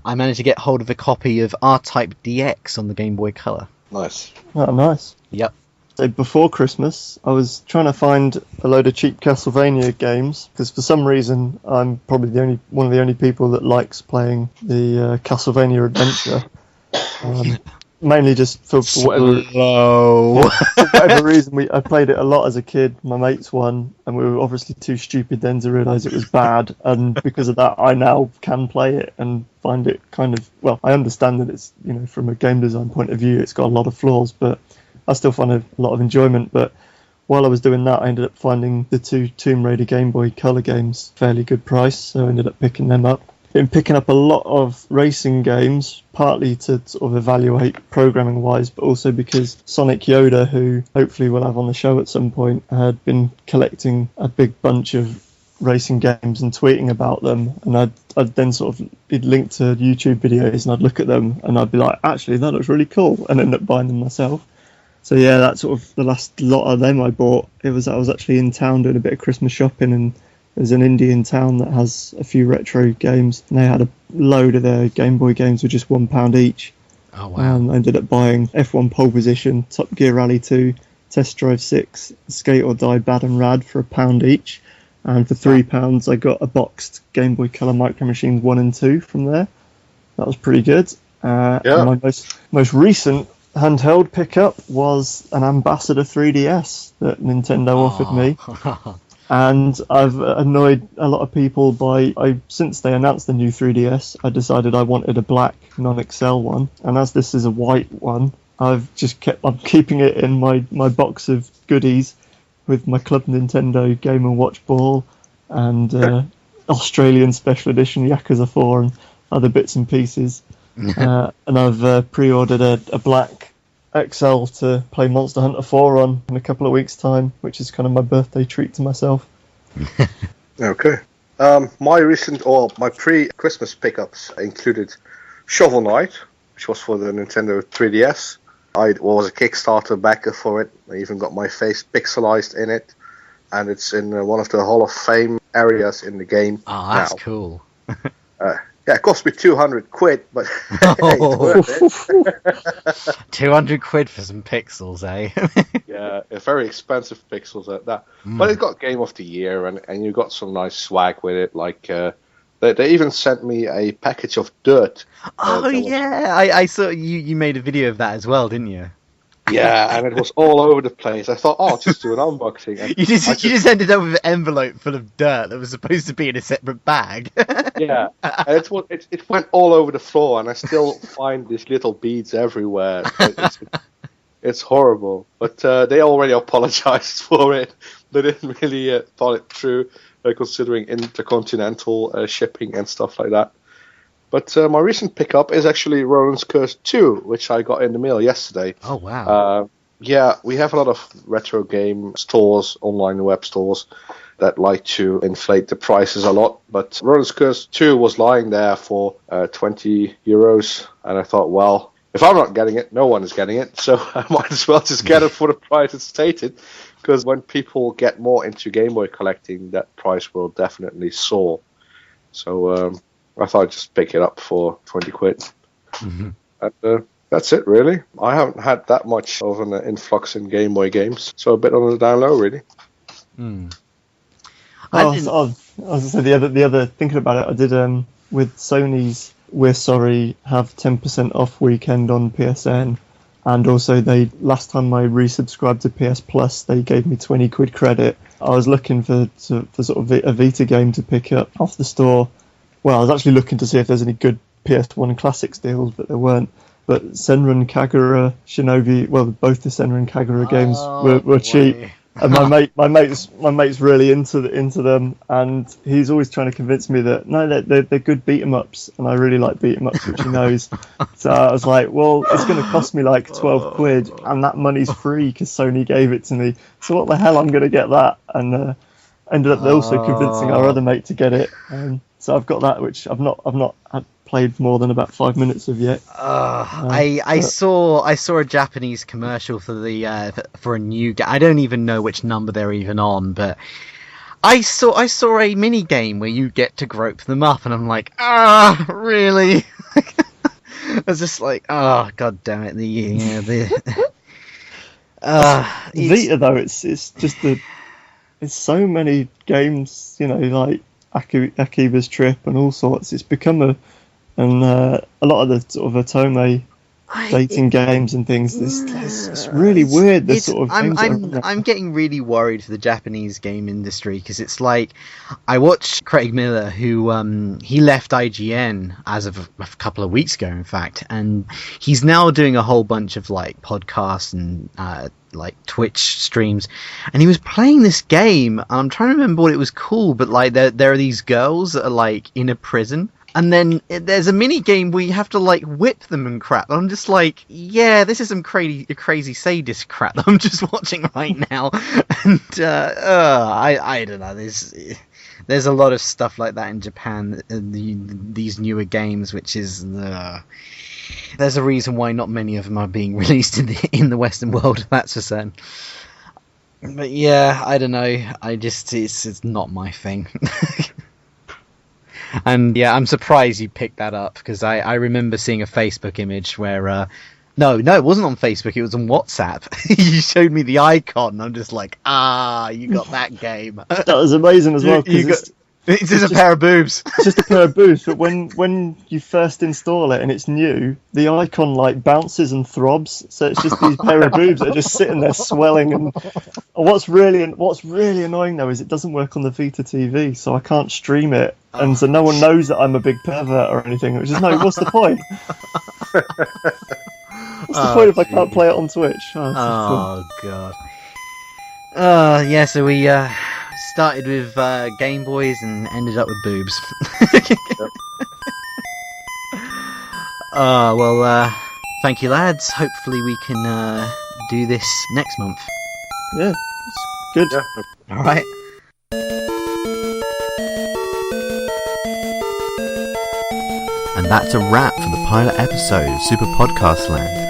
[SPEAKER 1] I managed to get hold of a copy of R-Type DX on the Game Boy Color.
[SPEAKER 3] Nice.
[SPEAKER 2] Oh, nice.
[SPEAKER 1] Yep.
[SPEAKER 2] So before Christmas, I was trying to find a load of cheap Castlevania games, because for some reason I'm probably one of the only people that likes playing the Castlevania Adventure. Mainly just for whatever reason. I played it a lot as a kid. My mates won, and we were obviously too stupid then to realise it was bad. And because of that, I now can play it and find it kind of... Well, I understand that it's, from a game design point of view, it's got a lot of flaws, but I still find a lot of enjoyment. But while I was doing that, I ended up finding the 2 Tomb Raider Game Boy Color games fairly good price, so I ended up picking them up. Been picking up a lot of racing games, partly to sort of evaluate programming wise, but also because Sonic Yoda, who hopefully we'll have on the show at some point, had been collecting a big bunch of racing games and tweeting about them, and I'd then sort of be linked to YouTube videos and I'd look at them and I'd be like, actually that looks really cool, and end up buying them myself. So yeah, that's sort of the last lot of them I bought. I was actually in town doing a bit of Christmas shopping, and there's an Indian town that has a few retro games, and they had a load of their Game Boy games for just £1 each.
[SPEAKER 1] Oh wow!
[SPEAKER 2] I ended up buying F1 Pole Position, Top Gear Rally 2, Test Drive 6, Skate or Die Bad and Rad for £1 each, and for £3 I got a boxed Game Boy Color Micro Machines 1 and 2 from there. That was pretty good. And my most recent handheld pickup was an Ambassador 3DS that Nintendo offered me. And I've annoyed a lot of people since they announced the new 3DS, I decided I wanted a black non-XL one. And as this is a white one, I'm keeping it in my box of goodies with my Club Nintendo Game & Watch ball and Australian Special Edition Yakuza 4 and other bits and pieces. And I've pre-ordered a black XL to play Monster Hunter 4 on in a couple of weeks' time, which is kind of my birthday treat to myself.
[SPEAKER 3] Okay. My pre-Christmas pickups included Shovel Knight, which was for the Nintendo 3DS. I was a Kickstarter backer for it. I even got my face pixelized in it, and it's in one of the Hall of Fame areas in the game.
[SPEAKER 1] Oh, that's cool.
[SPEAKER 3] Yeah, it cost me £200, but it's worth it.
[SPEAKER 1] 200 quid for some pixels, eh?
[SPEAKER 3] Yeah, very expensive pixels at that. But it got Game of the Year, and you got some nice swag with it. Like they even sent me a package of dirt.
[SPEAKER 1] I saw you made a video of that as well, didn't you?
[SPEAKER 3] Yeah, and it was all over the place. I thought, I'll just do an unboxing. And
[SPEAKER 1] you just ended up with an envelope full of dirt that was supposed to be in a separate bag.
[SPEAKER 3] Yeah, and it went all over the floor, and I still find these little beads everywhere. It's horrible. But they already apologized for it. They didn't really thought it through, considering intercontinental shipping and stuff like that. But my recent pickup is actually Roland's Curse 2, which I got in the mail yesterday.
[SPEAKER 1] Oh, wow.
[SPEAKER 3] Yeah, we have a lot of retro game stores, online web stores, that like to inflate the prices a lot. But Roland's Curse 2 was lying there for €20, and I thought, well, if I'm not getting it, no one is getting it, so I might as well just get it for the price it's stated, because when people get more into Game Boy collecting, that price will definitely soar. So I thought I'd just pick it up for £20. Mm-hmm. And that's it, really. I haven't had that much of an influx in Game Boy games, so a bit on the down low, really.
[SPEAKER 2] I was going to say the other thinking about it, I did with Sony's We're Sorry have 10% off weekend on PSN, and also last time I resubscribed to PS Plus, they gave me £20 credit. I was looking for sort of a Vita game to pick up off the store, well, I was actually looking to see if there's any good PS1 Classics deals, but there weren't. But Senran Kagura, Shinobi, well, both the Senran Kagura games were cheap. And my mate's really into them, and he's always trying to convince me that no, they're good beat 'em ups, and I really like beat 'em ups, which he knows. So I was like, well, it's going to cost me like £12, and that money's free because Sony gave it to me. So what the hell, I'm going to get that, and ended up also convincing our other mate to get it. So I've got that, which I've not played more than about 5 minutes of yet.
[SPEAKER 1] I saw a Japanese commercial for the for a new game. I don't even know which number they're even on, but I saw a mini game where you get to grope them up, and I'm like, really? I was just like, god damn it,
[SPEAKER 2] Vita though, it's just it's so many games, like Akiba's Trip and all sorts. It's become a lot of the sort of Otome dating games and things. It's really weird.
[SPEAKER 1] I'm getting really worried for the Japanese game industry, because it's like, I watched Craig Miller, who he left IGN as of a couple of weeks ago, in fact, and he's now doing a whole bunch of like podcasts and like Twitch streams, and he was playing this game. I'm trying to remember what it was called, but like there are these girls that are like in a prison. And then there's a mini game where you have to like whip them and crap. I'm just like, yeah, this is some crazy sadist crap that I'm just watching right now. And I don't know. There's a lot of stuff like that in Japan. These newer games, which is there's a reason why not many of them are being released in the Western world. That's for certain. But yeah, I don't know. It's not my thing. And yeah, I'm surprised you picked that up, because I remember seeing a Facebook image where no, it wasn't on Facebook, it was on WhatsApp. You showed me the icon, I'm just like, you got that game.
[SPEAKER 2] That was amazing as well.
[SPEAKER 1] It's just a pair of boobs.
[SPEAKER 2] It's just a pair of boobs, but when you first install it and it's new, the icon like bounces and throbs, so it's just these pair of boobs that are just sitting there swelling. And what's really annoying though is it doesn't work on the Vita TV, so I can't stream it, and so no one knows that I'm a big pervert or anything. Which is what's the point? What's the point if I can't play it on Twitch?
[SPEAKER 1] God. Yeah. So we started with GameBoys and ended up with boobs. Well, thank you, lads. Hopefully we can do this next month.
[SPEAKER 2] Yeah, it's good.
[SPEAKER 3] Yeah.
[SPEAKER 1] All right.
[SPEAKER 4] And that's a wrap for the pilot episode of Super Podcast Land.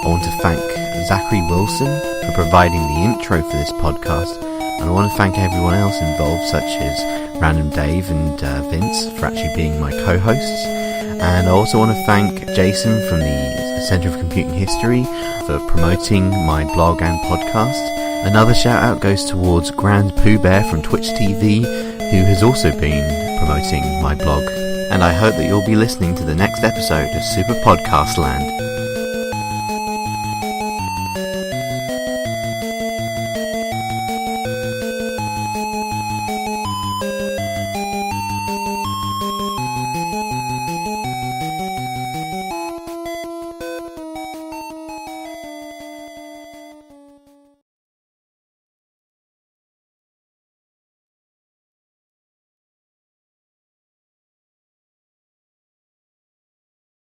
[SPEAKER 4] I want to thank Zackery Wilson for providing the intro for this podcast, and I want to thank everyone else involved, such as Random Dave and Vince, for actually being my co-hosts. And I also want to thank Jason from the Centre of Computing History for promoting my blog and podcast. Another shout out goes towards Grand Pooh Bear from Twitch TV, who has also been promoting my blog. And I hope that you'll be listening to the next episode of Super Podcast Land.